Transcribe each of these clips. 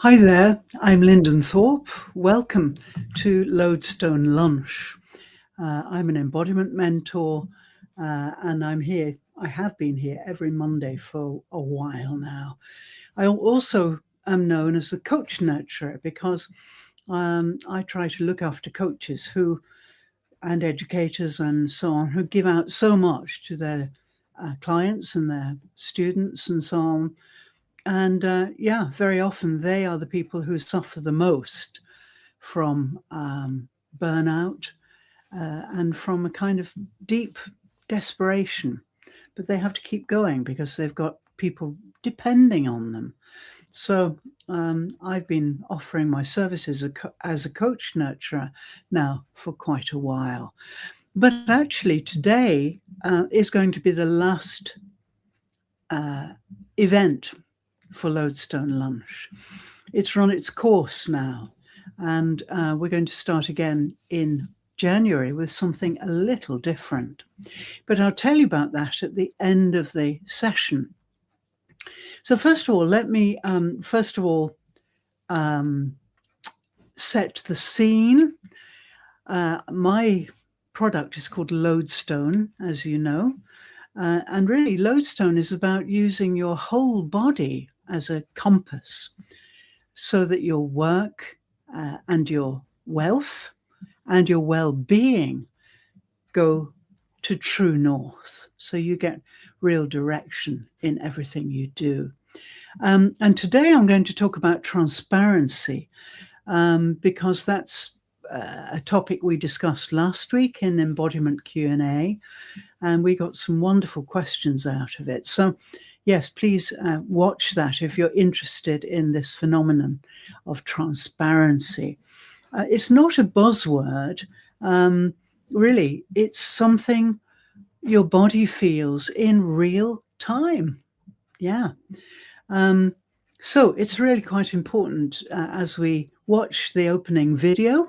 Hi there, I'm Linden Thorp. Welcome to Lodestone Lunch. I'm an embodiment mentor and I have been here every Monday for a while now. I also am known as the coach nurturer because I try to look after coaches and educators and so on who give out so much to their clients and their students and so on. And very often they are the people who suffer the most from burnout and from a kind of deep desperation. But they have to keep going because they've got people depending on them. So I've been offering my services as a coach nurturer now for quite a while. But actually today is going to be the last event for Lodestone Lunch. It's run its course now, and we're going to start again in January with something a little different. But I'll tell you about that at the end of the session. So first of all, let me set the scene. My product is called Lodestone, as you know. And really, Lodestone is about using your whole body as a compass so that your work and your wealth and your well-being go to true north. So you get real direction in everything you do. And today I'm going to talk about transparency because that's a topic we discussed last week in Embodiment Q&A, and we got some wonderful questions out of it. So yes, please watch that if you're interested in this phenomenon of transparency. It's not a buzzword. Really, it's something your body feels in real time. Yeah. So it's really quite important as we watch the opening video.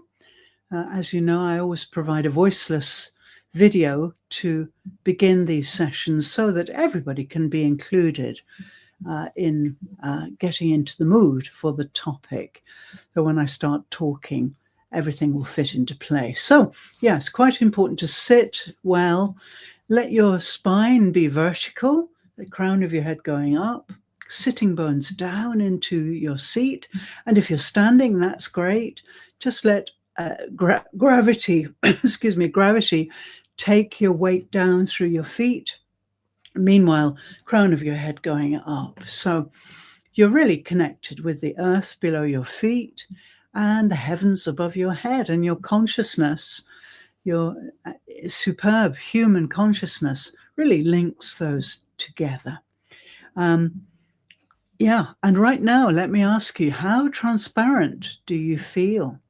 As you know, I always provide a voiceless video to begin these sessions so that everybody can be included in getting into the mood for the topic. So when I start talking, everything will fit into place. So yes, quite important to sit well, let your spine be vertical, the crown of your head going up, sitting bones down into your seat. And if you're standing, that's great. Just let gravity, gravity take your weight down through your feet. Meanwhile, crown of your head going up. So you're really connected with the earth below your feet and the heavens above your head, and your consciousness, your superb human consciousness really links those together. And right now, let me ask you, how transparent do you feel?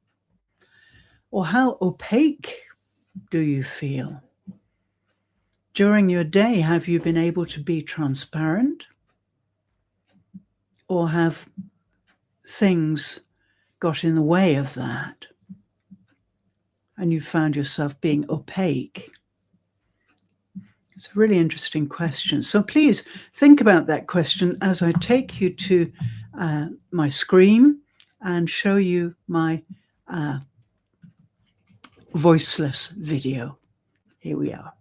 Or how opaque do you feel? During your day, have you been able to be transparent? Or have things got in the way of that? And you found yourself being opaque? It's a really interesting question. So please think about that question as I take you to my screen and show you my voiceless video. Here we are.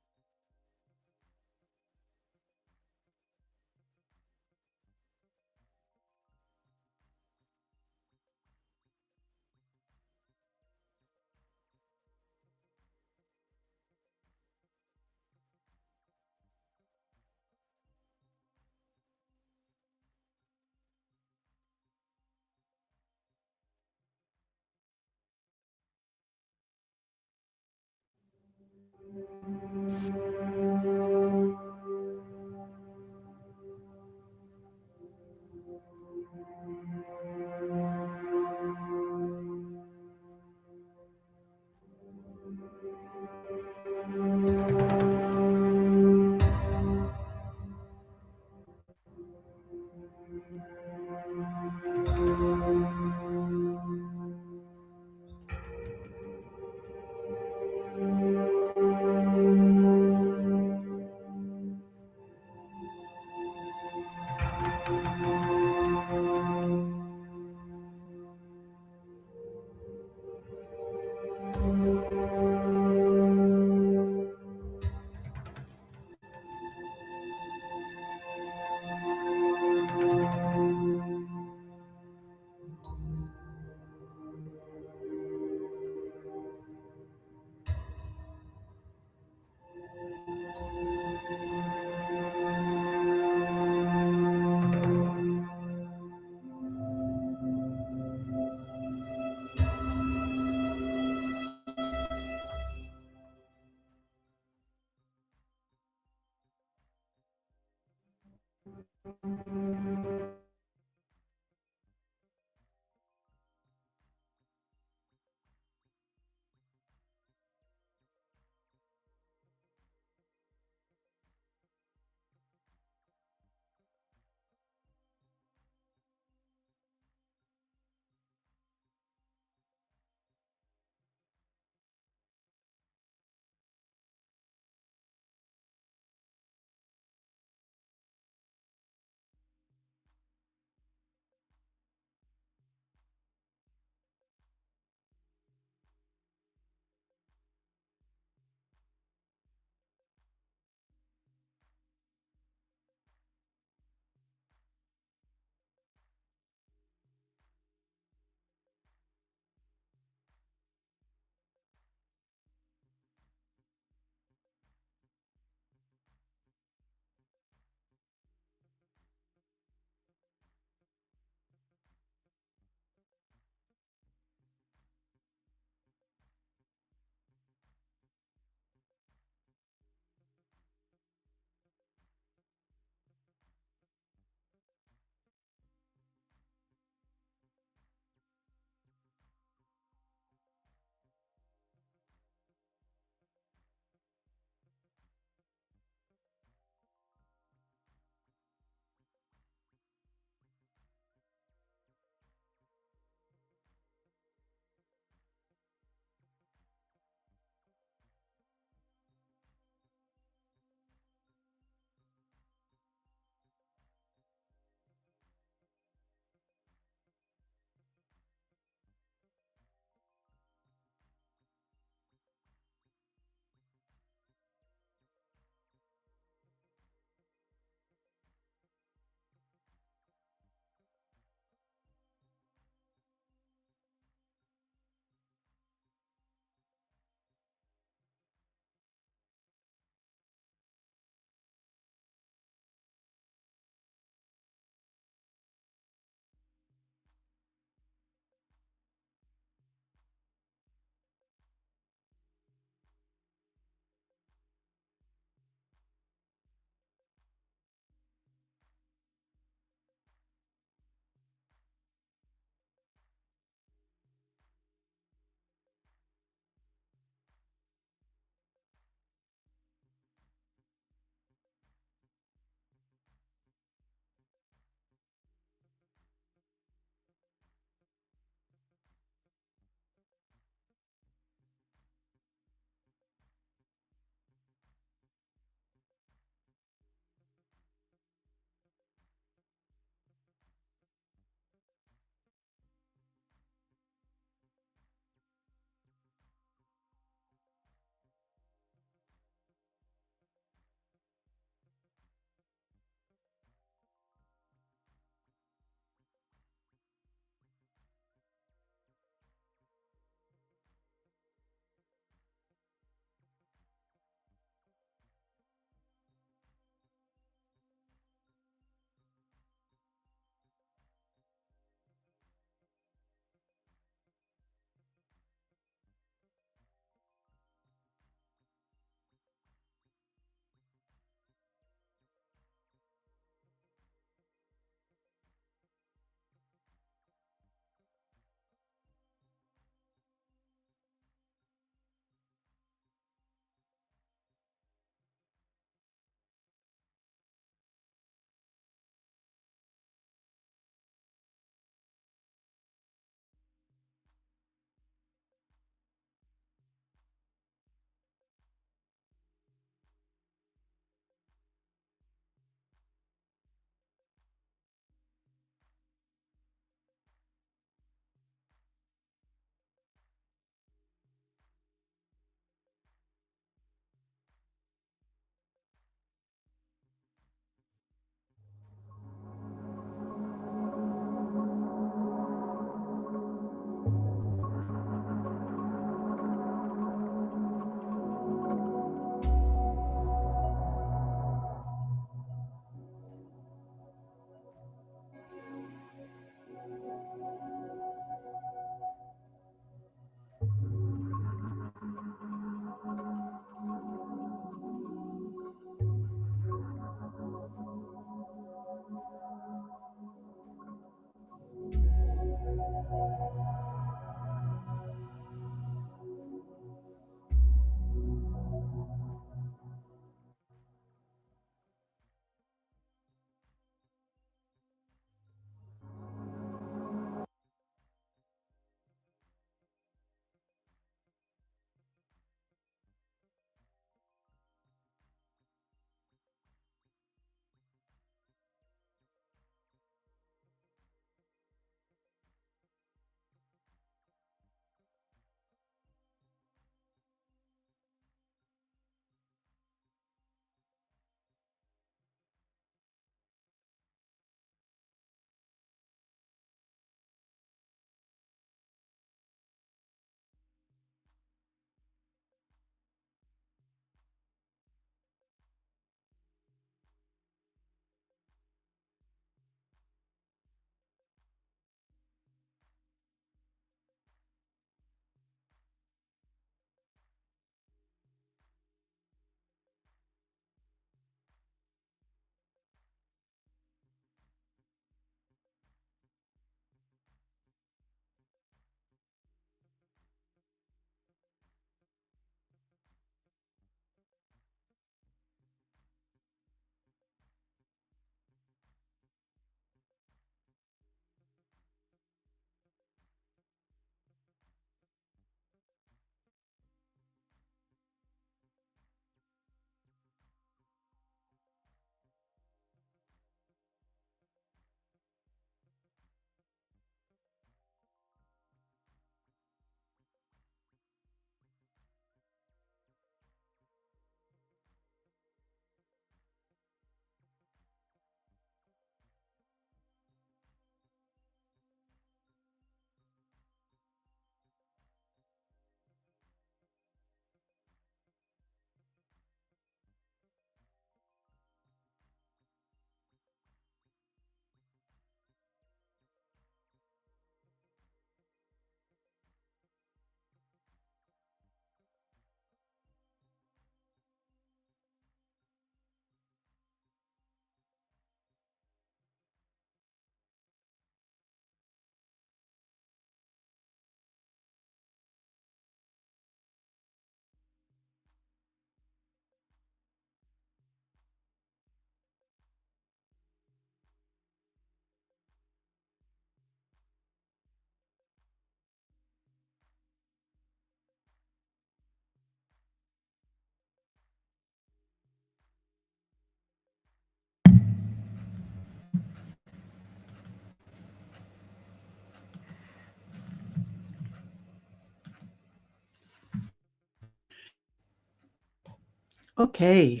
Okay,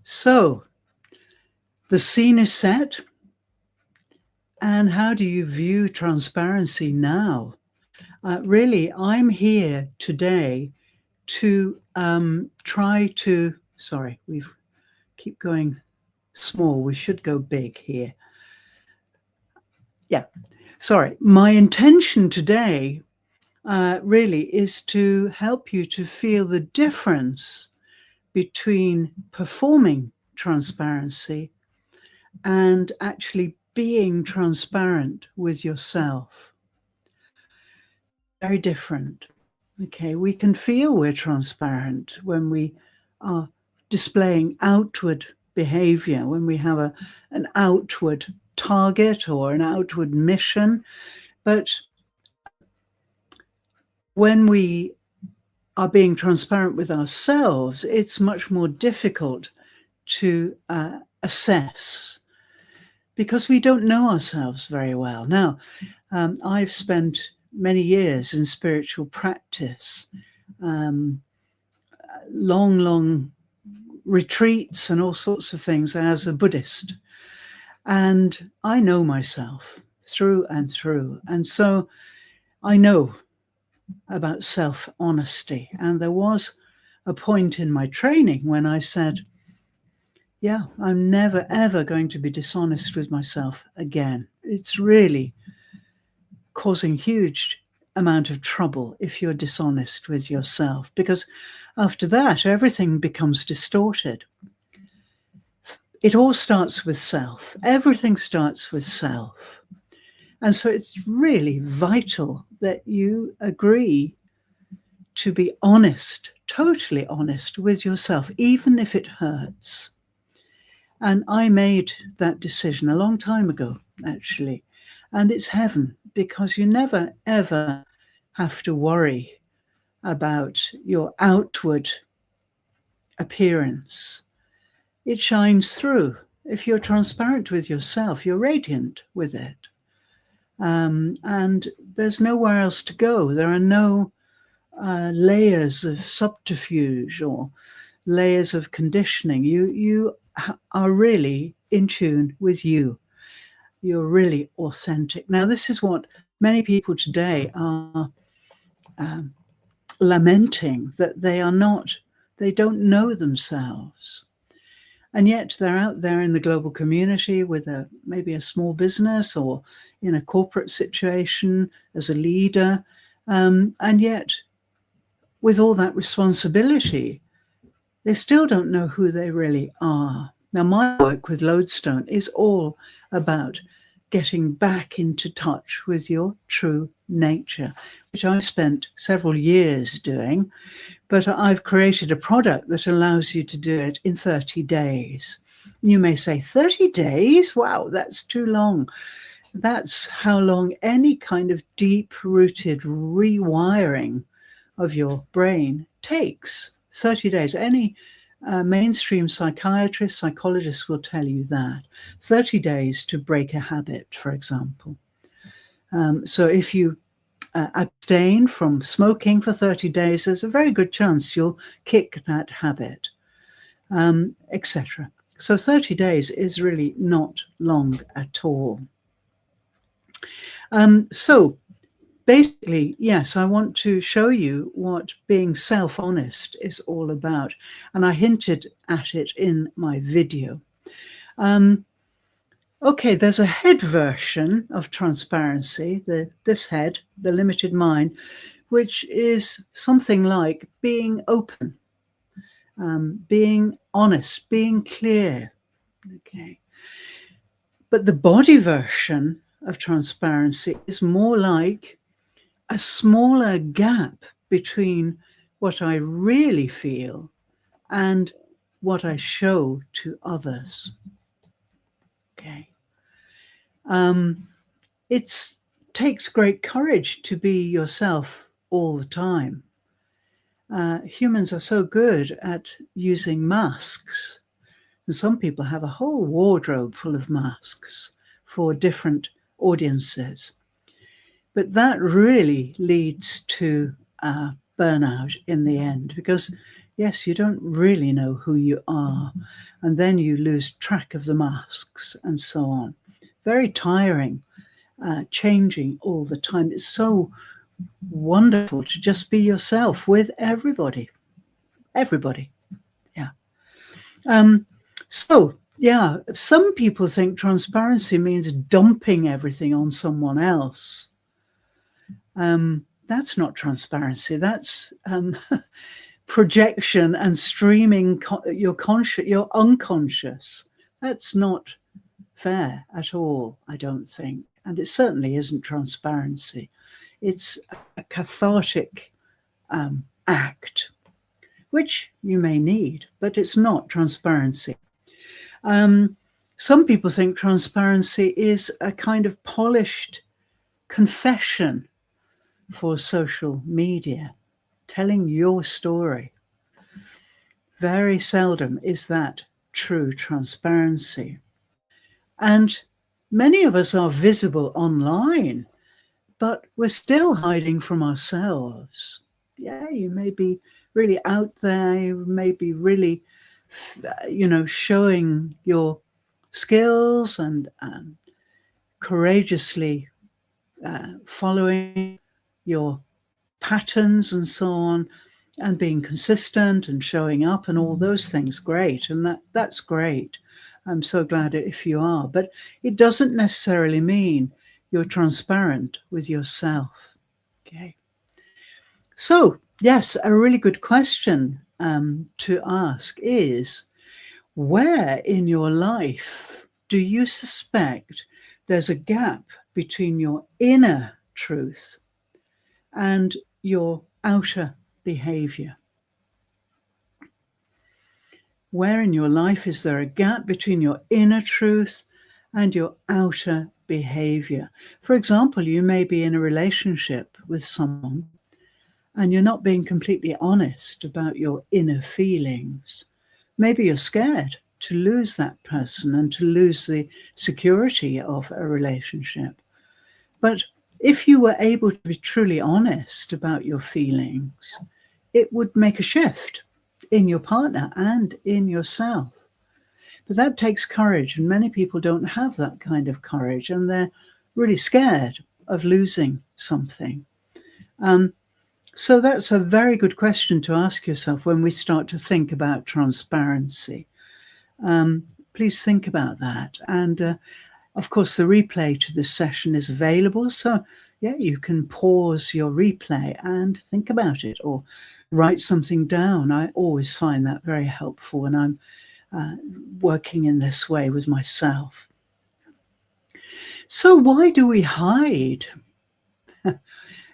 so the scene is set. And how do you view transparency now? Really, I'm here today to try to, sorry, we keep going small. We should go big here. Yeah, sorry. My intention today really is to help you to feel the difference between performing transparency and actually being transparent with yourself. Very different. Okay, we can feel we're transparent when we are displaying outward behavior, when we have an outward target or an outward mission. But when we are being transparent with ourselves, it's much more difficult to assess because we don't know ourselves very well. Now, I've spent many years in spiritual practice, long retreats and all sorts of things as a Buddhist. And I know myself through and through. And so I know about self-honesty. And there was a point in my training when I said, yeah, I'm never, ever going to be dishonest with myself again. It's really causing huge amount of trouble if you're dishonest with yourself, because after that, everything becomes distorted. It all starts with self. Everything starts with self. And so it's really vital that you agree to be honest, totally honest with yourself, even if it hurts. And I made that decision a long time ago, actually. And it's heaven, because you never, ever have to worry about your outward appearance. It shines through. If you're transparent with yourself, you're radiant with it. And there's nowhere else to go. There are no layers of subterfuge or layers of conditioning. You are really in tune with you. You're really authentic. Now, this is what many people today are lamenting, that they don't know themselves. And yet they're out there in the global community with maybe a small business or in a corporate situation as a leader. And yet with all that responsibility, they still don't know who they really are. Now, my work with Lodestone is all about getting back into touch with your true nature, which I spent several years doing, but I've created a product that allows you to do it in 30 days. You may say, 30 days? Wow, that's too long. That's how long any kind of deep-rooted rewiring of your brain takes. 30 days. Any mainstream psychiatrist, psychologist will tell you that. 30 days to break a habit, for example. So if you abstain from smoking for 30 days, there's a very good chance you'll kick that habit, etc. So 30 days is really not long at all. So basically, yes, I want to show you what being self-honest is all about. And I hinted at it in my video. Okay, there's a head version of transparency, this head, the limited mind, which is something like being open, being honest, being clear. Okay. But the body version of transparency is more like a smaller gap between what I really feel and what I show to others. Okay. It takes great courage to be yourself all the time. Humans are so good at using masks. And some people have a whole wardrobe full of masks for different audiences. But that really leads to burnout in the end, because Yes, you don't really know who you are, and then you lose track of the masks and so on. Very tiring, changing all the time. It's so wonderful to just be yourself with everybody. Everybody, yeah. So, yeah, some people think transparency means dumping everything on someone else. That's not transparency. That's projection and streaming your unconscious. That's not fair at all, I don't think. And it certainly isn't transparency. It's a cathartic act, which you may need, but it's not transparency. Some people think transparency is a kind of polished confession for social media, telling your story. Very seldom is that true transparency. And many of us are visible online, but we're still hiding from ourselves. Yeah, you may be really out there, you may be really, showing your skills and courageously following your patterns and so on, and being consistent and showing up and all those things. Great. And that's great. I'm so glad if you are. But it doesn't necessarily mean you're transparent with yourself. Okay. So, yes, a really good question to ask is, where in your life do you suspect there's a gap between your inner truth and your outer behavior? Where in your life is there a gap between your inner truth and your outer behavior? For example, you may be in a relationship with someone and you're not being completely honest about your inner feelings. Maybe you're scared to lose that person and to lose the security of a relationship. But if you were able to be truly honest about your feelings, it would make a shift in your partner and in yourself. But that takes courage, and many people don't have that kind of courage, and they're really scared of losing something. So that's a very good question to ask yourself when we start to think about transparency. Please think about that. And of course, the replay to this session is available. So yeah, you can pause your replay and think about it or write something down. I always find that very helpful when I'm working in this way with myself. So why do we hide?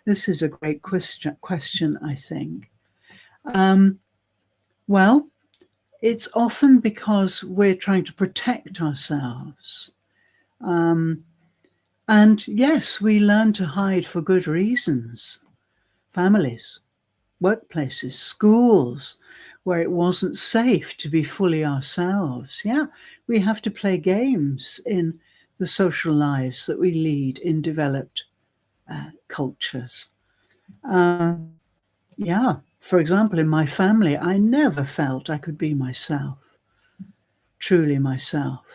This is a great question, I think. Well, it's often because we're trying to protect ourselves. And yes, we learn to hide for good reasons. Families, workplaces, schools, where it wasn't safe to be fully ourselves. Yeah, we have to play games in the social lives that we lead in developed cultures. Yeah, for example, in my family, I never felt I could be myself, truly myself.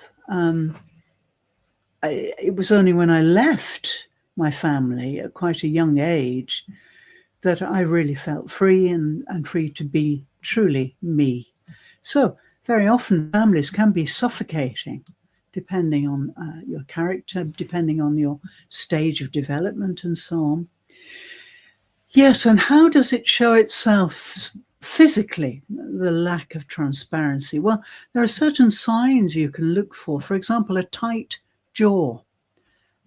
It was only when I left my family at quite a young age that I really felt free and free to be truly me. So very often families can be suffocating, depending on your character, depending on your stage of development and so on. Yes, and how does it show itself physically, the lack of transparency? Well, there are certain signs you can look for. For example, a tight jaw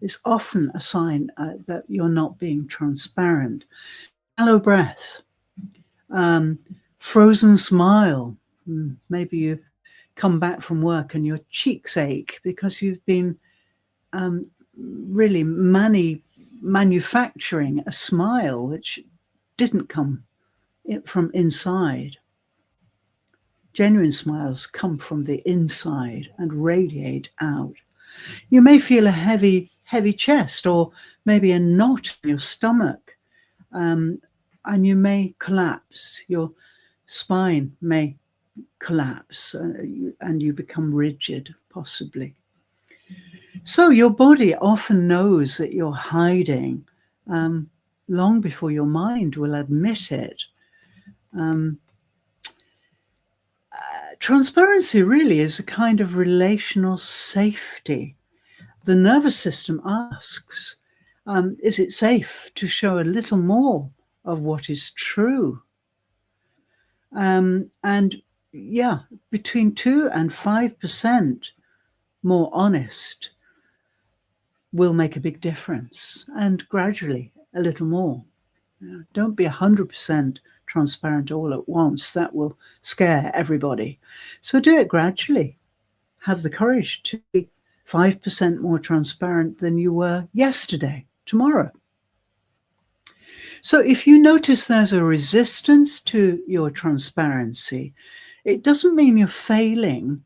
is often a sign that you're not being transparent. Shallow breath, frozen smile. Maybe you come back from work and your cheeks ache because you've been really manufacturing a smile which didn't come from inside. Genuine smiles come from the inside and radiate out. You may feel a heavy chest or maybe a knot in your stomach, and you may collapse. Your spine may collapse and you become rigid, possibly. So your body often knows that you're hiding long before your mind will admit it. Transparency really is a kind of relational safety. The nervous system asks, is it safe to show a little more of what is true? And yeah, between 2 and 5% more honest will make a big difference, and gradually a little more. Don't be 100% transparent all at once. That will scare everybody. So do it gradually. Have the courage to be 5% more transparent than you were yesterday, tomorrow. So if you notice there's a resistance to your transparency, it doesn't mean you're failing.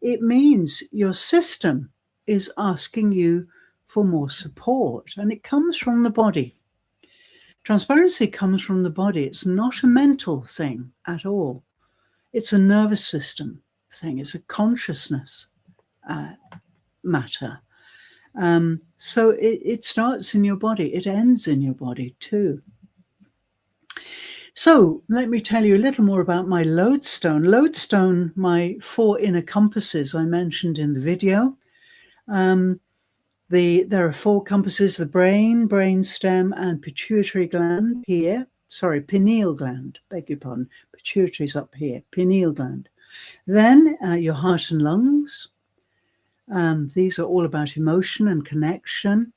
It means your system is asking you for more support, and it comes from the body. Transparency comes from the body. It's not a mental thing at all. It's a nervous system thing. It's a consciousness matter. So it starts in your body. It ends in your body too. So let me tell you a little more about my lodestone. Lodestone, my 4 inner compasses I mentioned in the video. There are 4 compasses: the brain, brainstem, and pituitary gland here. Sorry, pineal gland, beg your pardon. Pituitary's up here, pineal gland. Then your heart and lungs. These are all about emotion and connection.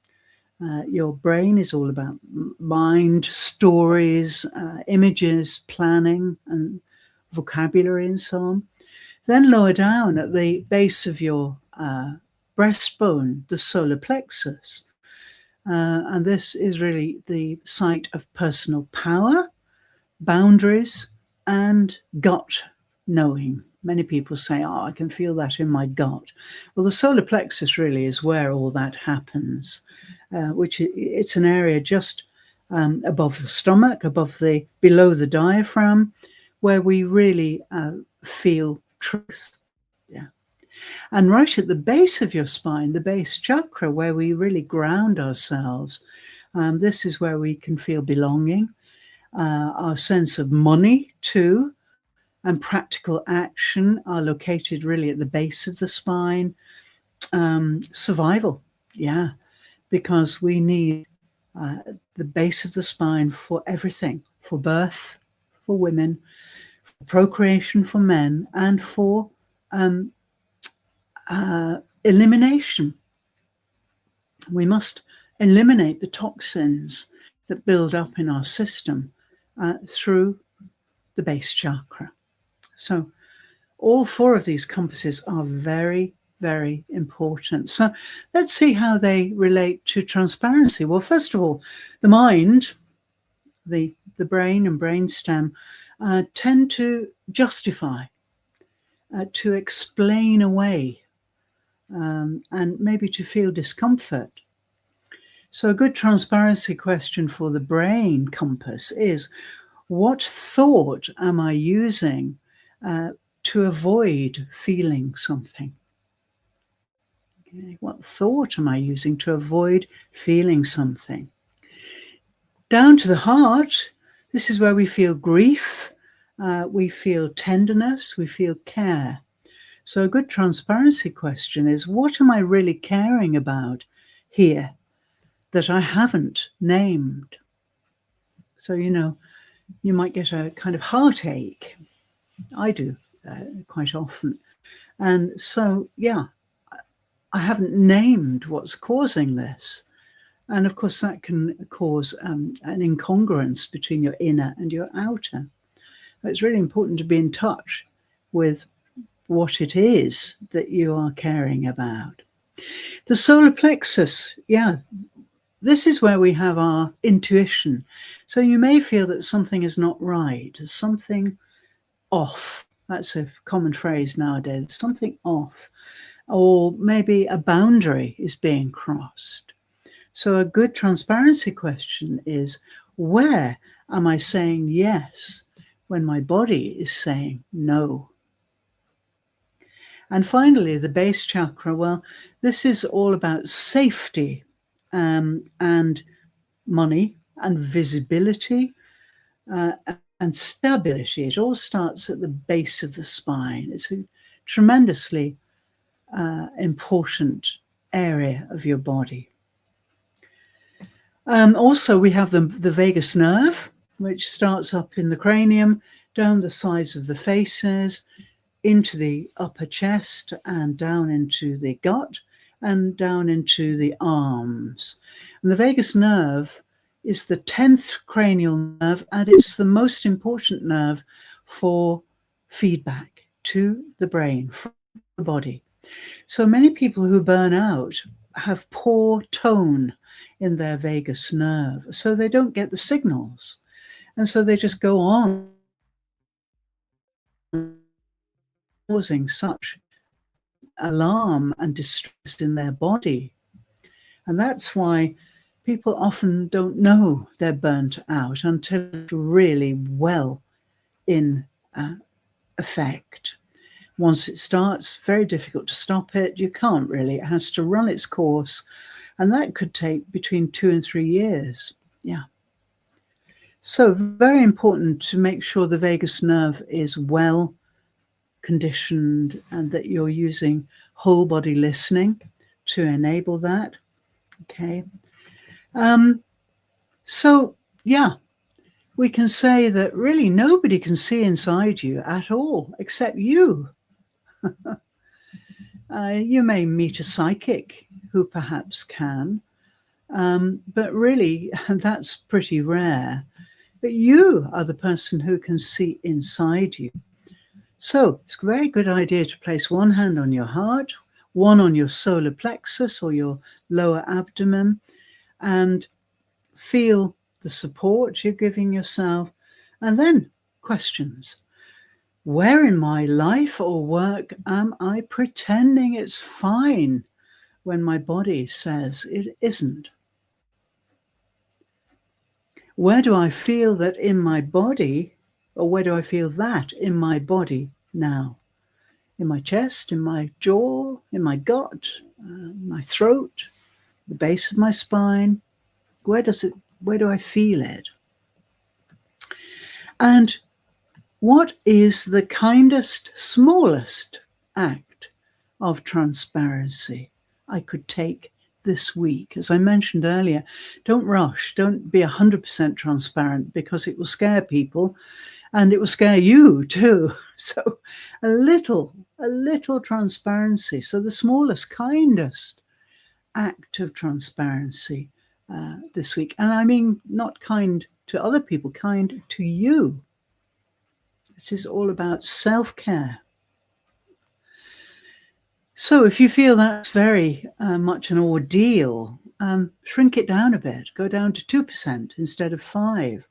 Your brain is all about mind, stories, images, planning, and vocabulary, and so on. Then lower down at the base of your breastbone, the solar plexus. And this is really the site of personal power, boundaries, and gut knowing. Many people say, oh, I can feel that in my gut. Well, the solar plexus really is where all that happens, which it's an area just above the stomach, below the diaphragm, where we really feel truth. Yeah. And right at the base of your spine, the base chakra, where we really ground ourselves, this is where we can feel belonging, our sense of money too, and practical action are located really at the base of the spine. Survival, yeah, because we need the base of the spine for everything, for birth, for women, for procreation for men, and for elimination. We must eliminate the toxins that build up in our system through the base chakra. So all 4 of these compasses are very, very important. So let's see how they relate to transparency. Well, first of all, the mind, the brain and brainstem tend to justify, to explain away, and maybe to feel discomfort. So a good transparency question for the brain compass is, what thought am I using to avoid feeling something? Okay, what thought am I using to avoid feeling something? Down to the heart, this is where we feel grief, we feel tenderness, we feel care. So a good transparency question is, what am I really caring about here that I haven't named? So, you might get a kind of heartache. I do quite often. And so, yeah, I haven't named what's causing this. And of course, that can cause an incongruence between your inner and your outer. It's really important to be in touch with what it is that you are caring about. The solar plexus, yeah, this is where we have our intuition. So you may feel that something is not right, there's something off. That's a common phrase nowadays, something off. Or maybe a boundary is being crossed. So a good transparency question is, where am I saying yes when my body is saying no. And finally, the base chakra, well, this is all about safety and money and visibility and stability. It all starts at the base of the spine. It's a tremendously important area of your body. Also, we have the vagus nerve, which starts up in the cranium, down the sides of the faces, into the upper chest and down into the gut and down into the arms. And the vagus nerve is the 10th cranial nerve, and it's the most important nerve for feedback to the brain from the body. So many people who burn out have poor tone in their vagus nerve, so they don't get the signals. And so they just go on causing such alarm and distress in their body. And that's why people often don't know they're burnt out until it's really well in effect. Once it starts, very difficult to stop it. You can't really. It has to run its course. And that could take between 2 and 3 years. Yeah. So very important to make sure the vagus nerve is well conditioned and that you're using whole body listening to enable that. Okay. So, yeah, we can say that really nobody can see inside you at all except you. You may meet a psychic who perhaps can, but really that's pretty rare. But you are the person who can see inside you. So it's a very good idea to place one hand on your heart, one on your solar plexus or your lower abdomen, and feel the support you're giving yourself. And then questions. Where in my life or work am I pretending it's fine when my body says it isn't? Where do I feel that in my body, or where do I feel that in my body now? In my chest, in my jaw, in my gut, my throat, the base of my spine? Where do I feel it? And what is the kindest, smallest act of transparency I could take this week? As I mentioned earlier, don't rush, don't be 100% transparent because it will scare people and it will scare you too. So a little transparency. So the smallest, kindest act of transparency this week. And I mean, not kind to other people, kind to you. This is all about self-care. So if you feel that's very much an ordeal, shrink it down a bit. Go down to 2% instead of 5%.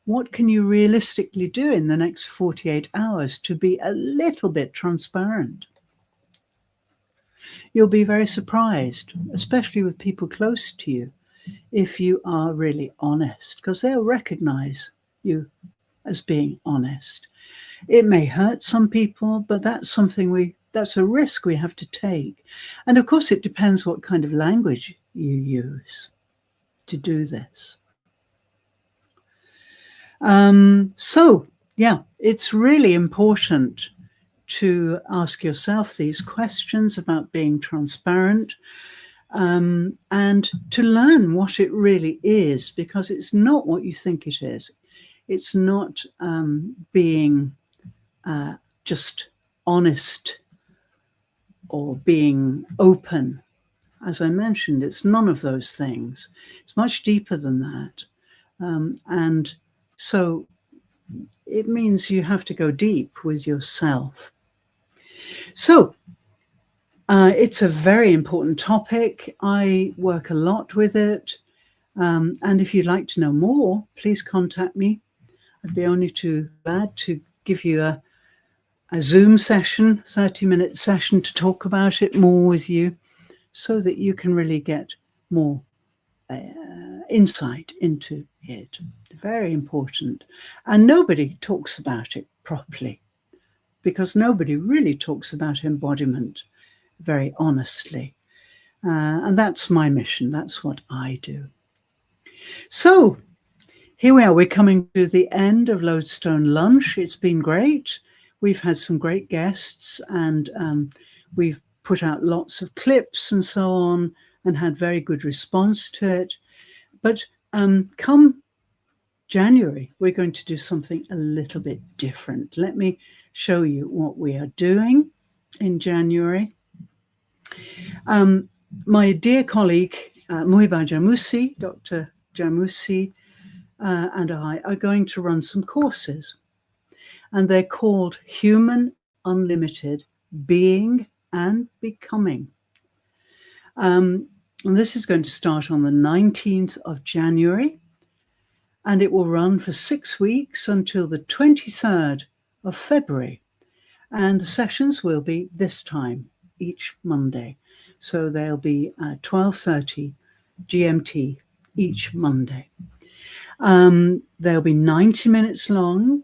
What can you realistically do in the next 48 hours to be a little bit transparent? You'll be very surprised, especially with people close to you, if you are really honest, because they'll recognize you as being honest. It may hurt some people, but that's a risk we have to take. And of course, it depends what kind of language you use to do this. So, yeah, it's really important to ask yourself these questions about being transparent and to learn what it really is, because it's not what you think it is. It's not being just honest or being open. As I mentioned, it's none of those things. It's much deeper than that. And so it means you have to go deep with yourself. So it's a very important topic. I work a lot with it. And if you'd like to know more, please contact me. I'd be only too glad to give you a Zoom session, 30-minute session to talk about it more with you so that you can really get more insight into it. Very important. And nobody talks about it properly, because nobody really talks about embodiment very honestly. And that's my mission. That's what I do. So here we are. We're coming to the end of Lodestone Lunch. It's been great. We've had some great guests, and we've put out lots of clips and so on, and had very good response to it. But come January, we're going to do something a little bit different. Let me show you what we are doing in January. My dear colleague, Muhiba Jamusi, Dr. Jamusi, and I are going to run some courses. And they're called Human Unlimited Being and Becoming. And this is going to start on the 19th of January. And it will run for 6 weeks until the 23rd of February. And the sessions will be this time, each Monday. So they'll be 12:30 GMT each Monday. They'll be 90 minutes long,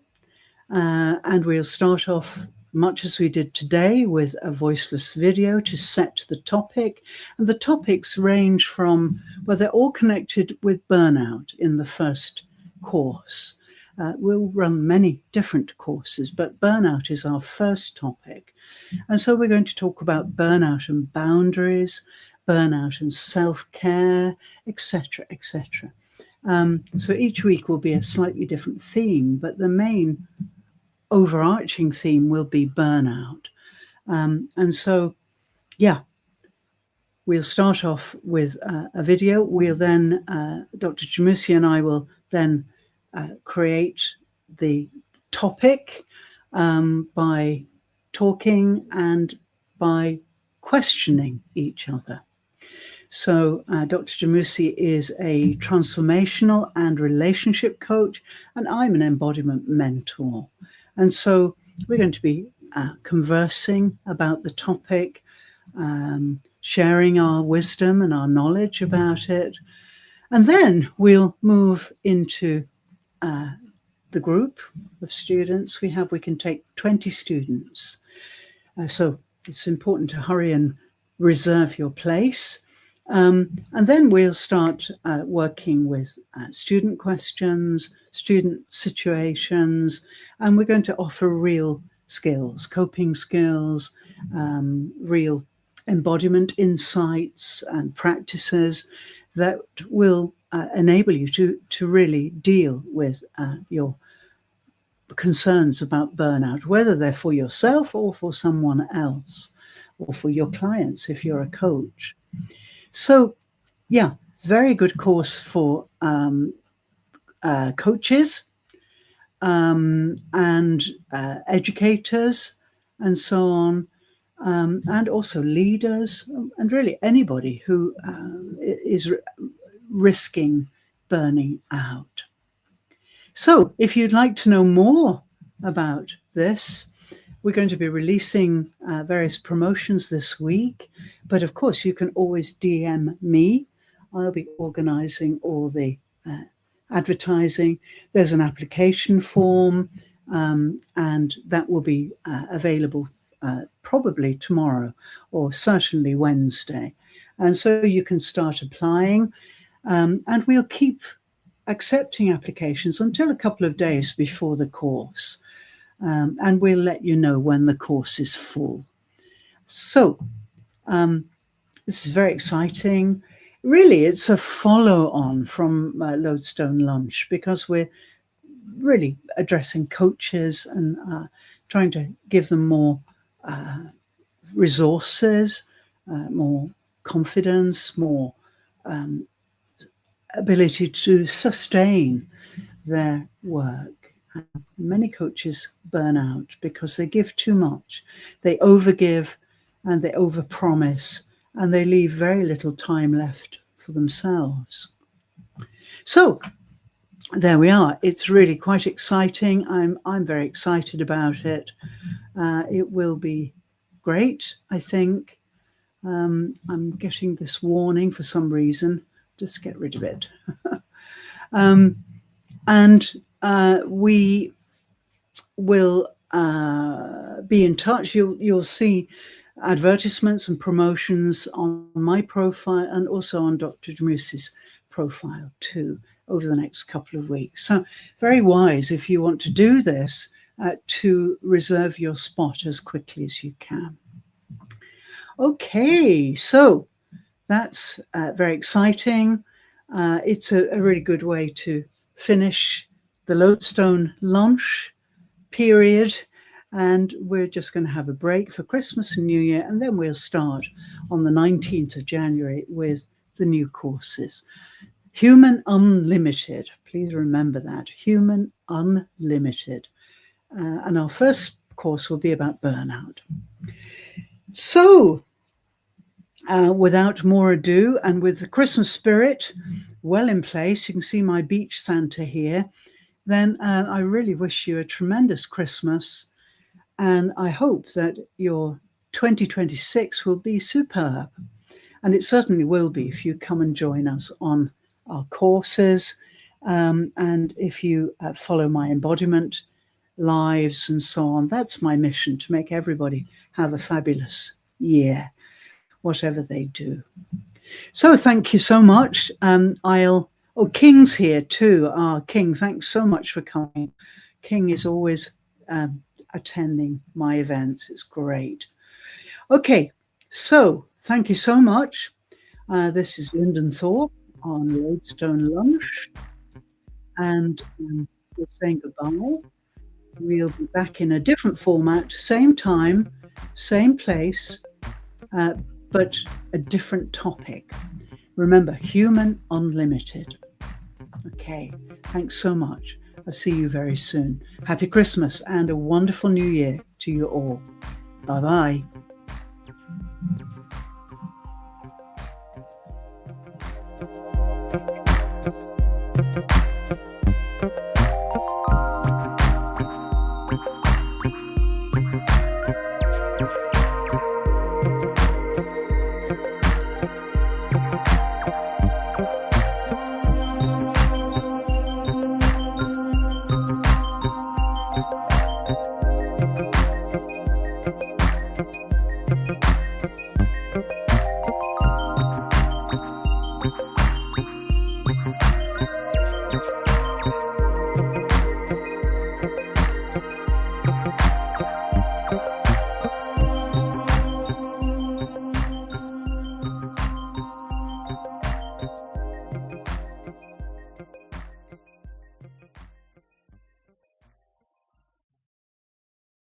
and we'll start off much as we did today with a voiceless video to set the topic. And the topics range from, well, they're all connected with burnout in the first course. We'll run many different courses, but burnout is our first topic. And so we're going to talk about burnout and boundaries, burnout and self-care, etc., etc. So each week will be a slightly different theme, but the main overarching theme will be burnout. And so, yeah, we'll start off with a video. We'll then, Dr. Jamusi and I will then create the topic by talking and by questioning each other. So Dr. Jamusi is a transformational and relationship coach, and I'm an embodiment mentor. And so we're going to be conversing about the topic, sharing our wisdom and our knowledge about it. And then we'll move into the group of students we have. We can take 20 students. So it's important to hurry and reserve your place. And then we'll start working with student questions, student situations, and we're going to offer real skills, coping skills, real embodiment insights and practices that will enable you to really deal with your concerns about burnout, whether they're for yourself or for someone else, or for your clients if you're a coach. So, yeah, very good course for coaches and educators and so on, and also leaders, and really anybody who is risking burning out. So if you'd like to know more about this, we're going to be releasing various promotions this week, but of course you can always DM me. I'll be organizing all the advertising. There's an application form, and that will be available probably tomorrow or certainly Wednesday. And so you can start applying, and we'll keep accepting applications until a couple of days before the course. And we'll let you know when the course is full. So this is very exciting. Really, it's a follow-on from Lodestone Lunch, because we're really addressing coaches and trying to give them more resources, more confidence, more ability to sustain their work. Many coaches burn out because they give too much. They overgive and they overpromise, and they leave very little time left for themselves. So there we are. It's really quite exciting. I'm very excited about it. It will be great, I think. I'm getting this warning for some reason just get rid of it. And we will be in touch. You'll see advertisements and promotions on my profile and also on Dr. Demuse's profile too over the next couple of weeks. So very wise if you want to do this to reserve your spot as quickly as you can. Okay, so that's very exciting. It's a really good way to finish the Lodestone Lunch period, and we're just going to have a break for Christmas and New Year, and then we'll start on the 19th of January with the new courses. Human Unlimited, please remember that, Human Unlimited. And our first course will be about burnout. So, without more ado, and with the Christmas spirit well in place, you can see my beach Santa here, then I really wish you a tremendous Christmas, and I hope that your 2026 will be superb. And it certainly will be if you come and join us on our courses, and if you follow my embodiment lives and so on. That's my mission, to make everybody have a fabulous year, whatever they do. So thank you so much. King's here too. King, thanks so much for coming. King is always attending my events. It's great. Okay, so thank you so much. This is Linden Thorp on Lodestone Lunch, and we're saying goodbye. We'll be back in a different format, same time, same place, but a different topic. Remember, Human Unlimited. Okay, thanks so much. I'll see you very soon. Happy Christmas and a wonderful New Year to you all. Bye-bye.